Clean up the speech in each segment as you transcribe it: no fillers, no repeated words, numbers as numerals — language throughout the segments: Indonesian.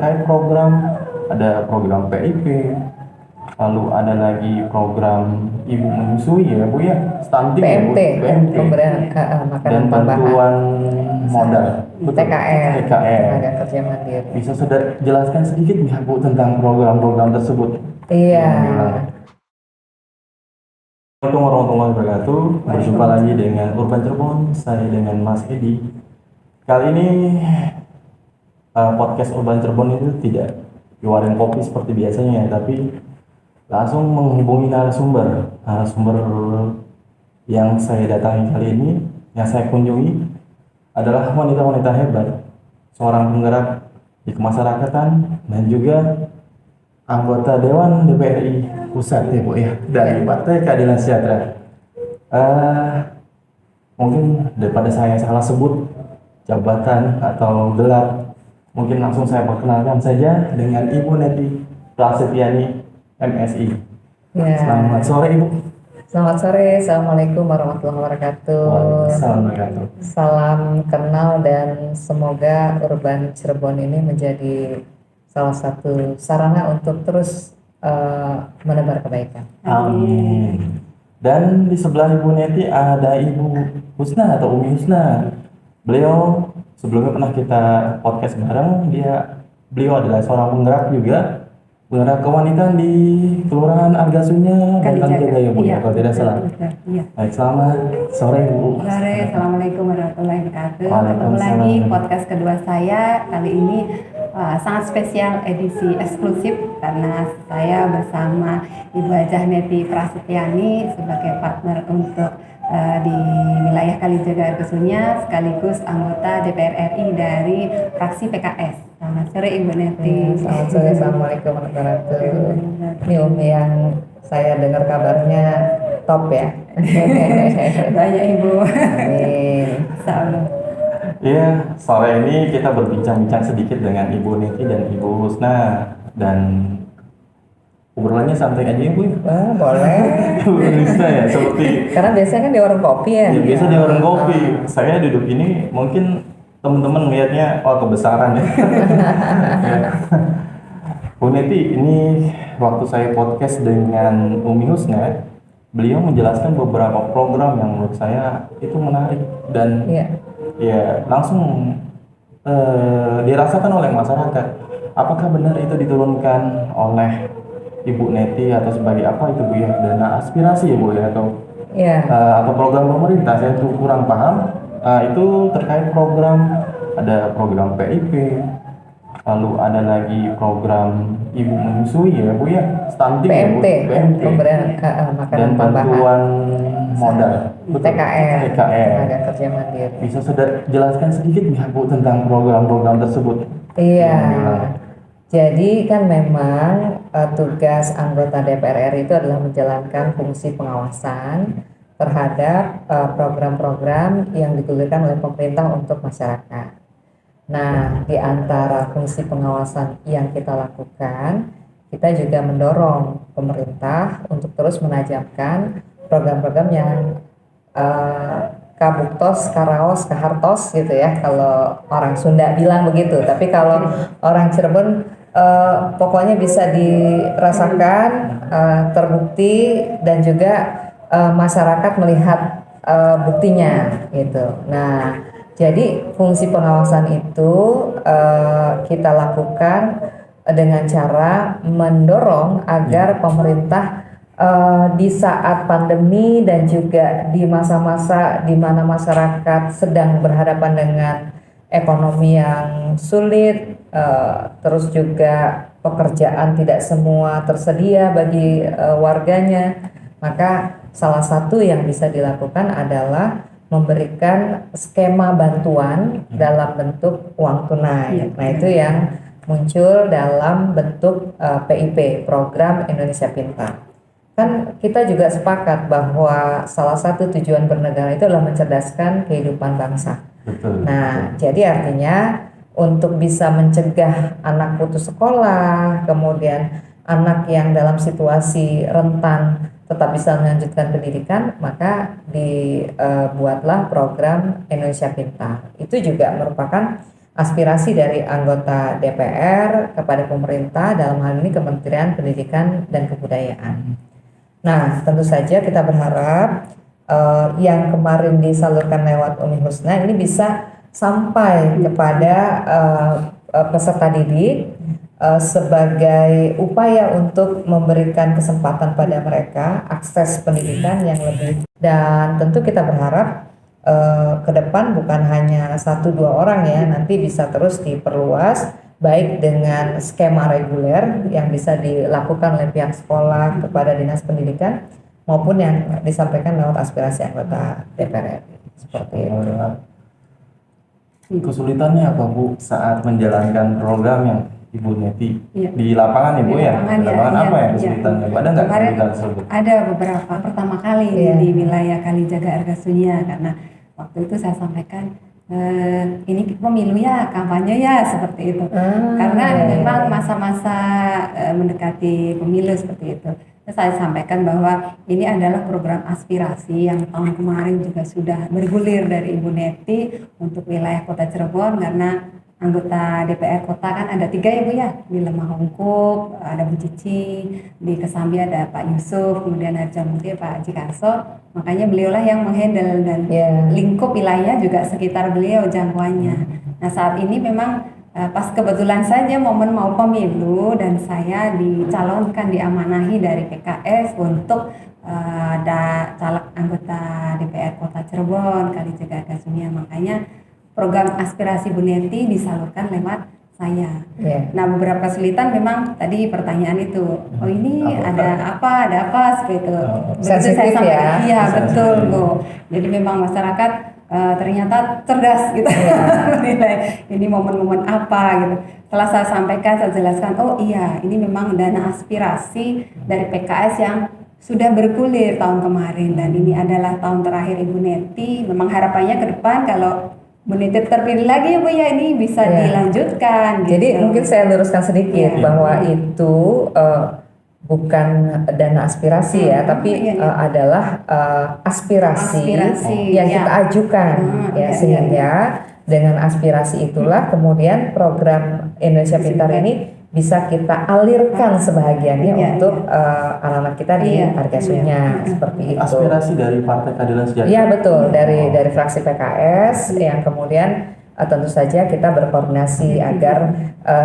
terkait program, ada program PIP, lalu ada lagi program ibu menyusui ya Bu ya, stunting ya Bu, PMT, PMT, pemberian dan makanan tambahan, bantuan modal, betul, TKR, TKR. tenaga kerja mandiri. Bisa sudah jelaskan sedikit nggak Bu tentang program-program tersebut? Iya. Assalamualaikum warahmatullahi wabarakatuh. Berjumpa lagi dengan Urban Cirebon, saya dengan Mas Edi. Kali ini podcast Urban Cirebon itu tidak keluarin kopi seperti biasanya, tapi langsung menghubungi narasumber yang saya datangi kali ini, yang saya kunjungi adalah wanita-wanita hebat, seorang penggerak di kemasyarakatan dan juga anggota Dewan DPRI Pusat ya Bu ya, dari Partai Keadilan Sejahtera. Mungkin daripada saya salah sebut jabatan atau gelar, mungkin langsung saya perkenalkan saja dengan Ibu Neti Prasetyani, MSI. Ya. Selamat sore Ibu. Selamat sore, Assalamualaikum warahmatullahi wabarakatuh. Waalaikumsalam warahmatullahi wabarakatuh. Salam kenal dan semoga Urban Cirebon ini menjadi salah satu sarana untuk terus menebar kebaikan. Amin. Dan di sebelah Ibu Neti ada Ibu Husna atau Umi Husna. Beliau sebelumnya pernah kita podcast bareng. Beliau adalah seorang penggerak juga, penggerak kewanitaan di Kelurahan Argasunya dan Kalijaga ya Bu, iya, kalau tidak salah. Iya. Baik, selamat sore Bu. Sore, Assalamualaikum warahmatullahi wabarakatuh. Ketemu Waalaikumsalam. lagi podcast kedua saya. Kali ini sangat spesial, edisi eksklusif karena saya bersama Ibu Hajah Neti Prasetyani sebagai partner untuk di wilayah Kalijaga Argasunya sekaligus anggota DPR RI dari fraksi PKS. Selamat sore Ibu Neti. Selamat sore, Assalamualaikum warahmatullahi wabarakatuh. Ini Umi yang saya dengar kabarnya top ya. Banyak Ibu. Amin. Insyaallah. Iya, sore ini kita berbincang-bincang sedikit dengan Ibu Neti dan Ibu Husna, dan obrolannya santai aja ya Bu. Boleh. Ibu Husna ya, seperti Karena biasanya kan di warung kopi ya. ya, biasa di warung kopi. Saya duduk ini mungkin teman-teman melihatnya kebesaran ya. Bu Neti, ini waktu saya podcast dengan Umi Husna, beliau menjelaskan beberapa program yang menurut saya itu menarik dan ya langsung dirasakan oleh masyarakat. Apakah benar itu diturunkan oleh Ibu Neti atau sebagai apa itu Bu ya, dana aspirasi ya Bu ya, atau program pemerintah? Saya tuh kurang paham. Itu terkait program, ada program PIP, lalu ada lagi program ibu menyusui ya Bu ya, stunting PMT, ya Bu, PMT, pemberian makanan dan tambahan, bantuan modal, betul, TKR, TKR. tenaga kerja mandiri. Bisa sudah jelaskan sedikit nggak Bu tentang program-program tersebut? Iya. Jadi kan memang tugas anggota DPR RI itu adalah menjalankan fungsi pengawasan terhadap program-program yang digulirkan oleh pemerintah untuk masyarakat. Nah, di antara fungsi pengawasan yang kita lakukan, kita juga mendorong pemerintah untuk terus menajamkan program-program yang kabuktos, karaos, kahartos gitu ya, kalau orang Sunda bilang begitu. Tapi kalau orang Cirebon pokoknya bisa dirasakan, terbukti, dan juga masyarakat melihat buktinya gitu. Nah, jadi fungsi pengawasan itu kita lakukan dengan cara mendorong agar pemerintah di saat pandemi dan juga di masa-masa di mana masyarakat sedang berhadapan dengan ekonomi yang sulit, terus juga pekerjaan tidak semua tersedia bagi warganya, maka salah satu yang bisa dilakukan adalah memberikan skema bantuan dalam bentuk uang tunai. Nah, itu yang muncul dalam bentuk PIP, Program Indonesia Pintar. Kan kita juga sepakat bahwa salah satu tujuan bernegara itu adalah mencerdaskan kehidupan bangsa. Nah, jadi artinya untuk bisa mencegah anak putus sekolah, kemudian anak yang dalam situasi rentan tetap bisa melanjutkan pendidikan, maka dibuatlah program Indonesia Pintar. Itu juga merupakan aspirasi dari anggota DPR kepada pemerintah, dalam hal ini Kementerian Pendidikan dan Kebudayaan. Nah, tentu saja kita berharap yang kemarin disalurkan lewat Umi Husna ini bisa sampai kepada peserta didik sebagai upaya untuk memberikan kesempatan pada mereka akses pendidikan yang lebih, dan tentu kita berharap ke depan bukan hanya 1-2 orang ya, nanti bisa terus diperluas baik dengan skema reguler yang bisa dilakukan oleh pihak sekolah kepada Dinas Pendidikan maupun yang disampaikan lewat aspirasi anggota DPR RI. Seperti itu. Kesulitannya apa Bu saat menjalankan program yang Ibu Neti di lapangan Ibu ya? Di lapangan apa ya kesulitannya? Ada nggak kesulitan tersebut? Ada beberapa. Pertama kali di wilayah Kalijaga Argasunya, karena waktu itu saya sampaikan ini pemilu ya, kampanye ya, seperti itu. Karena memang masa-masa mendekati pemilu seperti itu. Saya sampaikan bahwa ini adalah program aspirasi yang tahun kemarin juga sudah bergulir dari Ibu Neti untuk wilayah Kota Cirebon, karena anggota DPR Kota kan ada 3 ya Bu ya, di Lemah Hungkuk ada Bu Cici, di Kesambi ada Pak Yusuf, kemudian Harjamukti Pak Jikarso. Makanya beliaulah yang menghandle dan lingkup wilayah juga sekitar beliau jangkauannya. Nah saat ini memang pas kebetulan saja momen mau pemilu dan saya dicalonkan, diamanahi dari PKS untuk ada caleg anggota DPR Kota Cirebon Kalijaga Argasunya. Makanya program aspirasi Bu Neti disalurkan lewat saya. Nah beberapa kesulitan memang tadi pertanyaan itu, oh ini ada apa seperti itu. Sensitif ya? Iya betul Bu. Jadi memang masyarakat ternyata cerdas gitu menilai ini momen-momen apa gitu. Setelah saya sampaikan, saya jelaskan, oh iya ini memang dana aspirasi dari PKS yang sudah bergulir tahun kemarin dan ini adalah tahun terakhir Ibu Neti. Memang harapannya ke depan kalau Bu Neti terpilih lagi ya Bu ya, ini bisa dilanjutkan gitu. Jadi mungkin saya luruskan sedikit bahwa itu bukan dana aspirasi ya, tapi adalah aspirasi yang kita ajukan sehingga dengan aspirasi itulah kemudian program Indonesia Pintar ini bisa kita alirkan sebahagiannya untuk anak-anak kita di Argasunya seperti itu. Aspirasi dari Partai Keadilan Sejahtera. Iya betul, dari fraksi PKS yang kemudian tentu saja kita berkoordinasi agar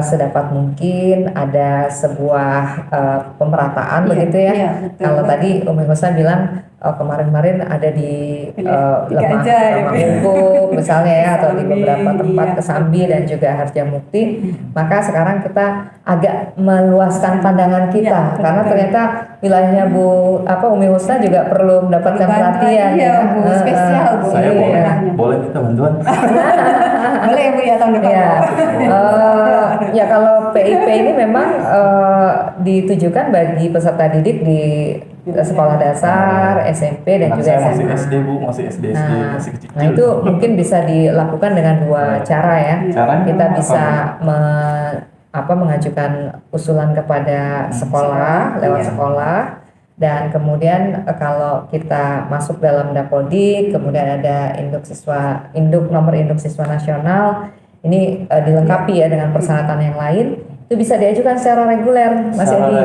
sedapat mungkin ada sebuah pemerataan begitu ya. Kalau tadi Umi Husna bilang kemarin-kemarin ada di Lemah Hungkuk misalnya ya, atau di beberapa tempat Kesambi dan juga Harjamukti, maka sekarang kita agak meluaskan pandangan kita karena ternyata wilayahnya Umi Husna juga perlu mendapatkan perhatian Bu, spesial Bu. Saya boleh minta bantuan. Boleh Bu ya tahun depan. Ya kalau PIP ini memang ditujukan bagi peserta didik di sekolah dasar, SMP dan juga SMA. Masih SD Bu, masih SD, masih kecil. Nah itu mungkin bisa dilakukan dengan 2 cara ya. Kita bisa mengajukan usulan kepada sekolah lewat sekolah, dan kemudian kalau kita masuk dalam Dapodik, kemudian ada nomor induk siswa nasional, ini dilengkapi ya dengan persyaratan yang lain, itu bisa diajukan secara reguler, Mas Edi.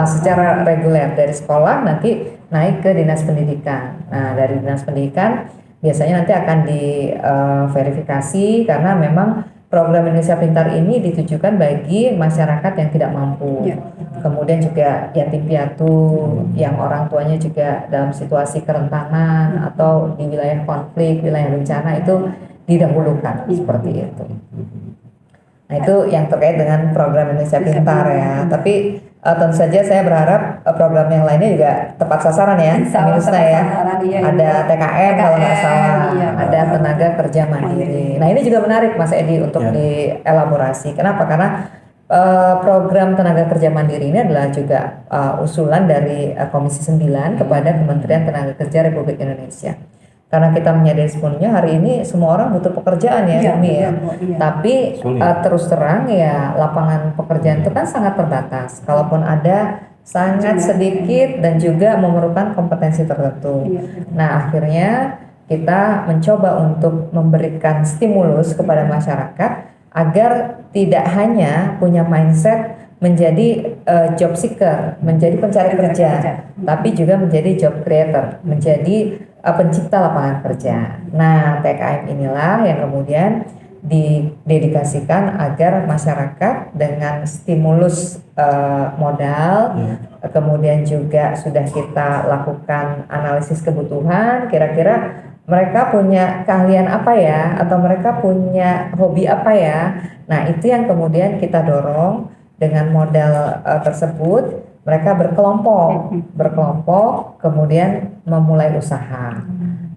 Secara reguler dari sekolah nanti naik ke Dinas Pendidikan. Nah dari Dinas Pendidikan biasanya nanti akan diverifikasi karena memang program Indonesia Pintar ini ditujukan bagi masyarakat yang tidak mampu. Kemudian juga yatim piatu yang orang tuanya juga dalam situasi kerentanan atau di wilayah konflik, wilayah bencana itu didahulukan seperti itu. Nah itu yang terkait dengan program Indonesia Pintar ya. Tapi tentu saja saya berharap program yang lainnya juga tepat sasaran ya. Misalnya ya, ada TKM kalau nggak salah, ada tenaga kerja mandiri. Nah ini juga menarik Mas Edi untuk dielaborasi. Kenapa? Karena program tenaga kerja mandiri ini adalah juga usulan dari Komisi 9 kepada Kementerian Tenaga Kerja Republik Indonesia. Karena kita menyadari sepenuhnya hari ini semua orang butuh pekerjaan ya, Umi ya. Tapi terus terang ya lapangan pekerjaan itu kan sangat terbatas. Kalaupun ada sangat sedikit dan juga memerlukan kompetensi tertentu. Nah akhirnya kita mencoba untuk memberikan stimulus kepada masyarakat agar tidak hanya punya mindset menjadi job seeker, menjadi pencari kerja, tapi juga menjadi job creator, menjadi pencipta lapangan kerja. Nah, TKM inilah yang kemudian didedikasikan agar masyarakat dengan stimulus modal, kemudian juga sudah kita lakukan analisis kebutuhan, kira-kira mereka punya keahlian apa ya, atau mereka punya hobi apa ya. Nah, itu yang kemudian kita dorong dengan modal tersebut. Mereka berkelompok, kemudian memulai usaha.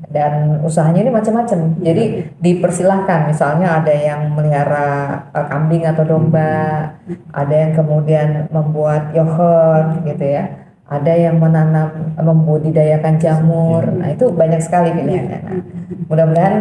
Dan usahanya ini macam-macam. Jadi dipersilahkan, misalnya ada yang melihara kambing atau domba, ada yang kemudian membuat yogurt gitu ya. Ada yang menanam, membudidayakan jamur. Nah, itu banyak sekali pilihannya. Nah, mudah-mudahan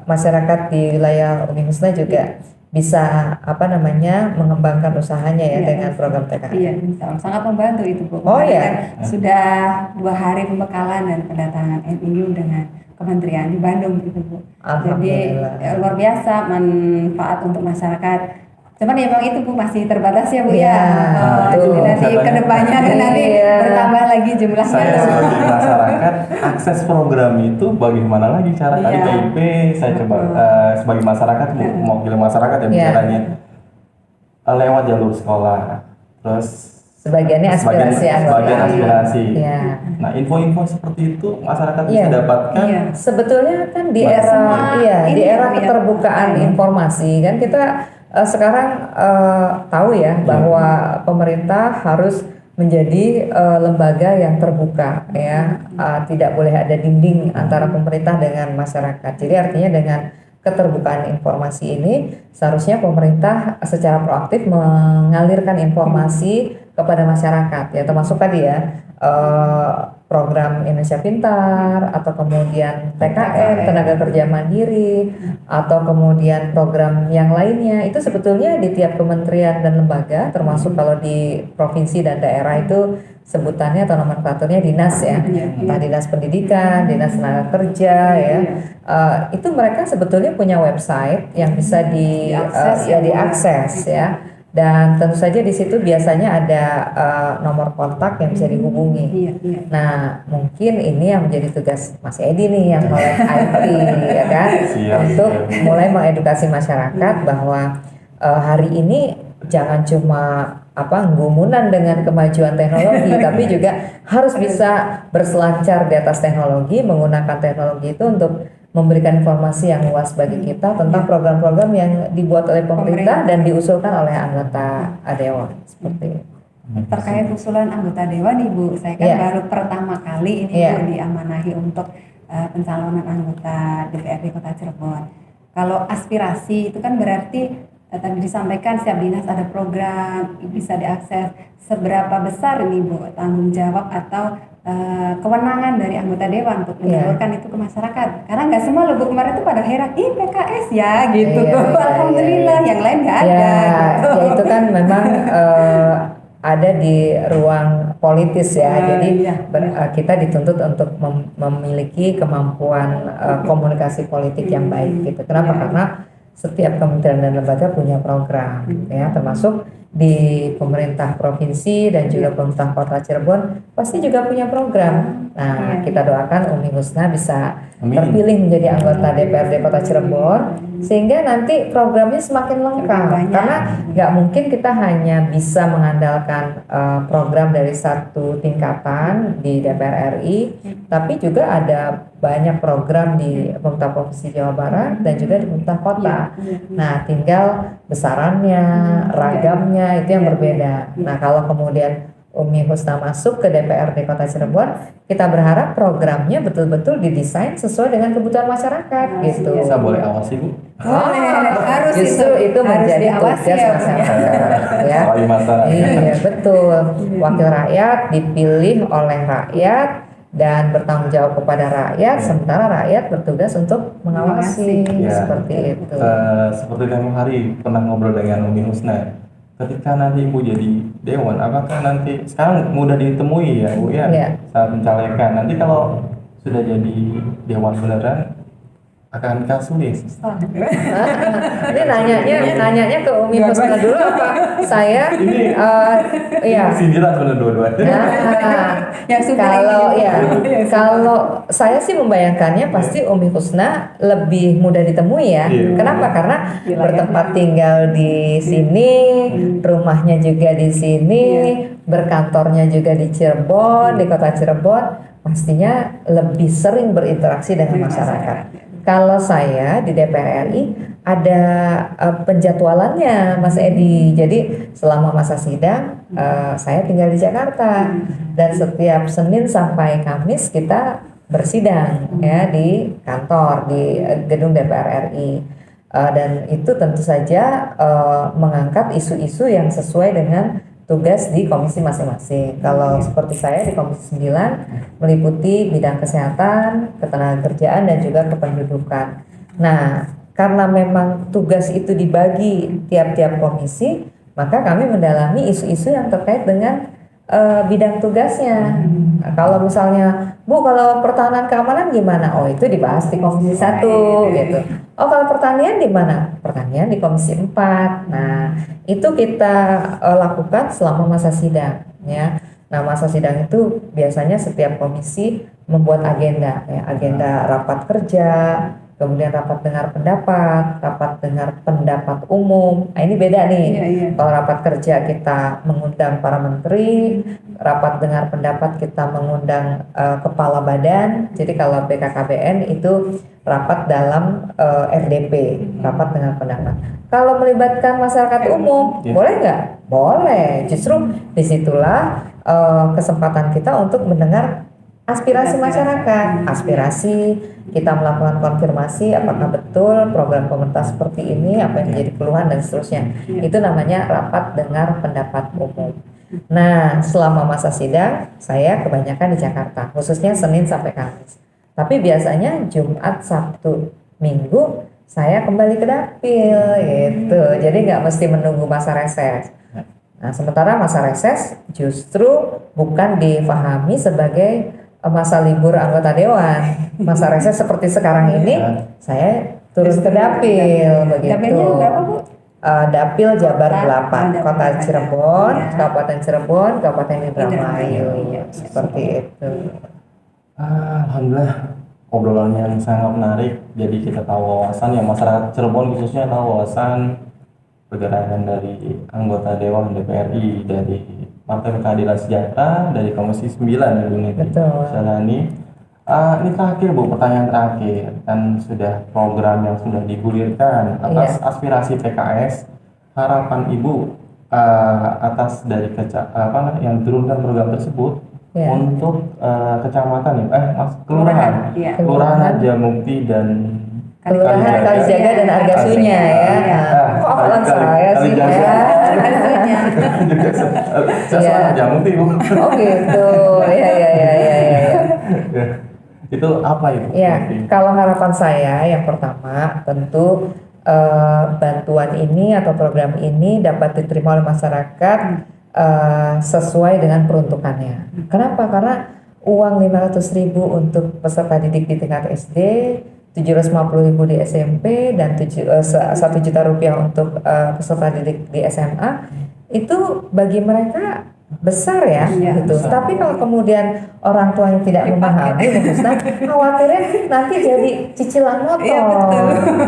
masyarakat di wilayah Umi Husna juga bisa mengembangkan usahanya ya dengan program TKM. Iya, sangat membantu itu Bu. Oh ya. Sudah 2 hari pembekalan dan kedatangan MIU dengan kementerian di Bandung gitu Bu. Jadi luar biasa manfaat untuk masyarakat. Cuman ya Bang itu Bu masih terbatas ya Bu ya. Jadi nanti kedepannya kan nanti bertambah lagi jumlahnya. Saya sebagai masyarakat akses program itu bagaimana lagi cara tadi KIP saya coba sebagai masyarakat mewakili masyarakat yang bicaranya lewat jalur sekolah, terus sebagian aspirasi. Ya. Nah, info-info seperti itu masyarakat bisa dapatkan. Sebetulnya kan di era keterbukaan informasi kan kita sekarang tahu ya bahwa pemerintah harus menjadi lembaga yang terbuka ya, tidak boleh ada dinding antara pemerintah dengan masyarakat. Jadi artinya dengan keterbukaan informasi ini seharusnya pemerintah secara proaktif mengalirkan informasi kepada masyarakat ya, termasuk tadi ya program Indonesia Pintar, atau kemudian TKM tenaga kerja mandiri, atau kemudian program yang lainnya. Itu sebetulnya di tiap kementerian dan lembaga, termasuk kalau di provinsi dan daerah itu sebutannya atau nomenklaturnya dinas ya, entah dinas pendidikan, dinas tenaga kerja ya. Itu mereka sebetulnya punya website yang bisa diakses ya. Dan tentu saja di situ biasanya ada nomor kontak yang bisa dihubungi. Nah, mungkin ini yang menjadi tugas Mas Edi nih yang melek IT ya kan, untuk mulai mengedukasi masyarakat bahwa hari ini jangan cuma gumunan dengan kemajuan teknologi, tapi juga harus bisa berselancar di atas teknologi, menggunakan teknologi itu untuk memberikan informasi yang luas bagi kita tentang program-program yang dibuat oleh pemerintah dan diusulkan oleh anggota dewan seperti itu. Terkait usulan anggota dewan nih Bu, saya kan baru pertama kali ini Bu diamanahi untuk pencalonan anggota DPRD Kota Cirebon. Kalau aspirasi itu kan berarti tadi disampaikan setiap dinas ada program bisa diakses. Seberapa besar nih Bu tanggung jawab atau kewenangan dari anggota dewan untuk menyalurkan itu ke masyarakat? Karena nggak semua loh Bu, kemarin itu pada heran, PKS ya gitu. Alhamdulillah yang lain nggak ada. Gitu. Ya itu kan memang ada di ruang politis ya. Jadi kita dituntut untuk memiliki kemampuan komunikasi politik yang baik gitu. Kenapa? Karena setiap kementerian dan lembaga punya program ya, termasuk di pemerintah provinsi dan juga pemerintah Kota Cirebon pasti juga punya program. Nah, kita doakan Umi Husna bisa terpilih menjadi anggota DPRD Kota Cirebon sehingga nanti programnya semakin lengkap. Karena nggak mungkin kita hanya bisa mengandalkan program dari satu tingkatan di DPR RI, tapi juga ada banyak program di pemerintah Provinsi Jawa Barat dan juga di pemerintah kota. Nah, tinggal besarannya, ragamnya itu yang berbeda. Nah, kalau kemudian Umi Husna masuk ke DPRD Kota Cirebon, kita berharap programnya betul-betul didesain sesuai dengan kebutuhan masyarakat gitu. Saya boleh awasi Bu? Harus justru itu menjadi tugas masyarakat ya. Iya, betul. Wakil rakyat dipilih oleh rakyat dan bertanggung jawab kepada rakyat, sementara rakyat bertugas untuk mengawasi seperti itu. Seperti yang hari pernah ngobrol dengan Umi Husna, ketika nanti Ibu jadi dewan, apakah nanti sekarang mudah ditemui ya Bu ya saat mencalonkan, nanti kalau sudah jadi dewan beneran akankah sulit? Ini nanyanya ke Umi Husna dulu apa? Saya Ini iya. sindiran sebenarnya dua-duanya. Kalau saya sih membayangkannya pasti Umi Husna lebih mudah ditemui ya. Kenapa? Karena bertempat tinggal di sini, rumahnya juga di sini, berkantornya juga di Cirebon, di kota Cirebon, pastinya lebih sering berinteraksi dengan masyarakat. Kalau saya di DPR RI ada penjadwalannya, Mas Edi. Jadi selama masa sidang saya tinggal di Jakarta dan setiap Senin sampai Kamis kita bersidang ya di kantor di gedung DPR RI. Dan itu tentu saja mengangkat isu-isu yang sesuai dengan tugas di komisi masing-masing. Kalau seperti saya di Komisi 9 meliputi bidang kesehatan, ketenagakerjaan dan juga kependudukan. Nah, karena memang tugas itu dibagi tiap-tiap komisi, maka kami mendalami isu-isu yang terkait dengan bidang tugasnya. Kalau misalnya, Bu, kalau pertahanan keamanan gimana? Oh, itu dibahas di Komisi 1 gitu. Oh, kalau pertanian di mana? Pertanian di Komisi 4. Nah, itu kita lakukan selama masa sidang ya. Nah, masa sidang itu biasanya setiap komisi membuat agenda ya, agenda rapat kerja, kemudian rapat dengar pendapat umum. Nah, ini beda nih. Kalau rapat kerja kita mengundang para menteri, rapat dengar pendapat kita mengundang kepala badan. Jadi kalau BKKBN itu rapat dalam RDP, rapat dengar pendapat. Kalau melibatkan masyarakat umum, boleh nggak? Boleh. Justru disitulah kesempatan kita untuk mendengar aspirasi masyarakat, kita melakukan konfirmasi apakah betul program pemerintah seperti ini, apa yang menjadi keluhan dan seterusnya. Itu namanya rapat dengar pendapat umum. Nah, selama masa sidang saya kebanyakan di Jakarta, khususnya Senin sampai Kamis. Tapi biasanya Jumat, Sabtu, Minggu saya kembali ke dapil gitu. Jadi nggak mesti menunggu masa reses. Nah, sementara masa reses justru bukan difahami sebagai masa libur anggota dewan. Masa reses seperti sekarang ini saya turun ke dapil begitu. Dapilnya berapa, Bu? Dapil Jabar 8, Kota Cirebon, Kabupaten Cirebon, Kabupaten Indramayu. Seperti itu. Alhamdulillah obrolan yang sangat menarik. Jadi kita tahu wawasan yang masyarakat Cirebon khususnya tahu wawasan pergerakan dari anggota Dewan DPRI dari Partai Keadilan Sejahtera dari Komisi 9 ini. Betul. Ini terakhir Bu, pertanyaan terakhir, kan sudah program yang sudah digulirkan atas aspirasi PKS, harapan Ibu atas dari yang diturunkan program tersebut untuk kecamatan kelurahan Harjamukti dan Kelurahan Kalijaga dan Argasunya ya. Kok apalan saya sih ya? Saya Harjamukti Bu. Oh gitu. Ya. Itu apa itu? Ya, kalau harapan saya yang pertama tentu bantuan ini atau program ini dapat diterima oleh masyarakat sesuai dengan peruntukannya. Kenapa? Karena uang 500.000 untuk peserta didik di tingkat SD, 750.000 di SMP dan 1 juta rupiah untuk peserta didik di SMA itu bagi mereka besar ya gitu. Besar. Tapi kalau kemudian orang tua yang tidak memahami, khawatirnya nanti jadi cicilan motor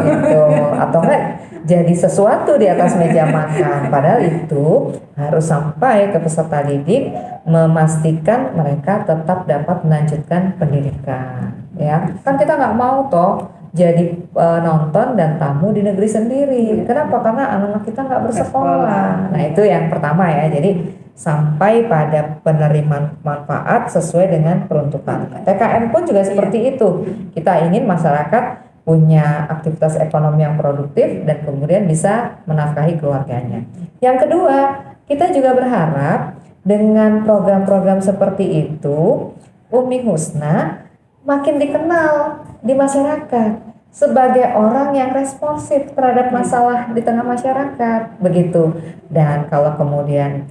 gitu, atau enggak jadi sesuatu di atas meja makan. Padahal itu harus sampai ke peserta didik, memastikan mereka tetap dapat melanjutkan pendidikan. Ya, kan kita nggak mau toh jadi nonton dan tamu di negeri sendiri. Kenapa? Karena anak-anak kita nggak bersekolah. Nah itu yang pertama ya. Jadi sampai pada penerimaan manfaat sesuai dengan peruntukan. TKM pun juga seperti itu. Kita ingin masyarakat punya aktivitas ekonomi yang produktif dan kemudian bisa menafkahi keluarganya. Yang kedua, kita juga berharap dengan program-program seperti itu, Umi Husna makin dikenal di masyarakat sebagai orang yang responsif terhadap masalah di tengah masyarakat, begitu. Dan kalau kemudian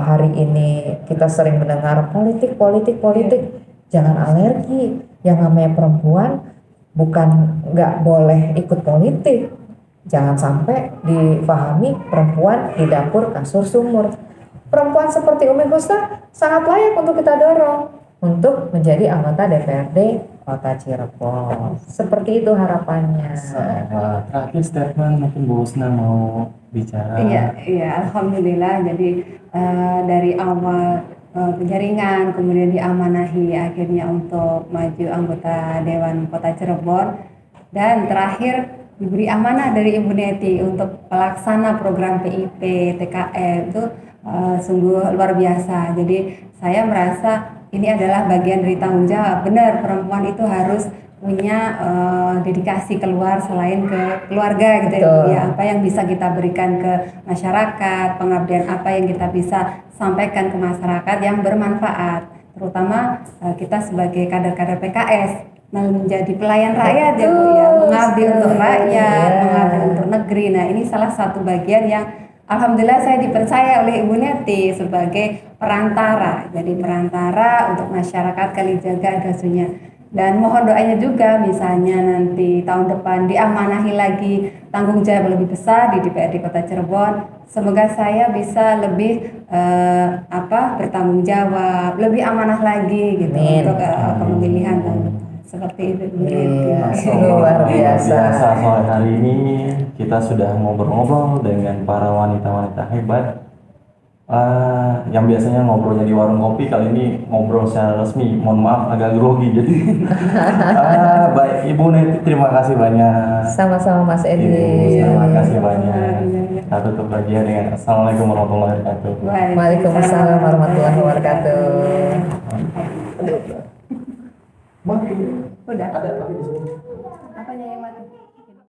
hari ini kita sering mendengar politik, jangan alergi. Yang namanya perempuan bukan nggak boleh ikut politik. Jangan sampai difahami perempuan di dapur kasur sumur. Perempuan seperti Umi Husna sangat layak untuk kita dorong untuk menjadi anggota DPRD Kota Cirebon. Seperti itu harapannya. Terakhir statement mungkin Bu Husna mau bicara. Iya, alhamdulillah. Jadi dari awal penjaringan, kemudian diamanahi akhirnya untuk maju anggota Dewan Kota Cirebon, dan terakhir diberi amanah dari Ibu Neti untuk pelaksana program PIP TKM itu sungguh luar biasa. Jadi saya merasa ini adalah bagian dari tanggung jawab. Benar, perempuan itu harus punya dedikasi keluar selain ke keluarga gitu ya. Apa yang bisa kita berikan ke masyarakat, pengabdian apa yang kita bisa sampaikan ke masyarakat yang bermanfaat, terutama kita sebagai kader-kader PKS menjadi pelayan rakyat ya Bu ya, mengabdi untuk rakyat, mengabdi untuk negeri. Nah, ini salah satu bagian yang alhamdulillah saya dipercaya oleh Ibu Neti sebagai perantara. Jadi perantara untuk masyarakat Kalijaga Gasunya. Dan mohon doanya juga, misalnya nanti tahun depan diamanahi lagi tanggung jawab lebih besar di DPRD Kota Cirebon. Semoga saya bisa lebih bertanggung jawab, lebih amanah lagi gitu untuk kepemilihan tahun depan. Seperti itu. Luar biasa. Sore hari ini kita sudah ngobrol-ngobrol dengan para wanita-wanita hebat. Yang biasanya ngobrolnya di warung kopi, kali ini ngobrol secara resmi. Mohon maaf agak grogi jadi. Baik Ibu Neti, terima kasih banyak. Sama-sama Mas Edi. Terima kasih banyak. Kita tutup lagi dengan Assalamualaikum warahmatullahi wabarakatuh. Waalaikumsalam warahmatullahi wabarakatuh. Udah. Ada tapi di sini.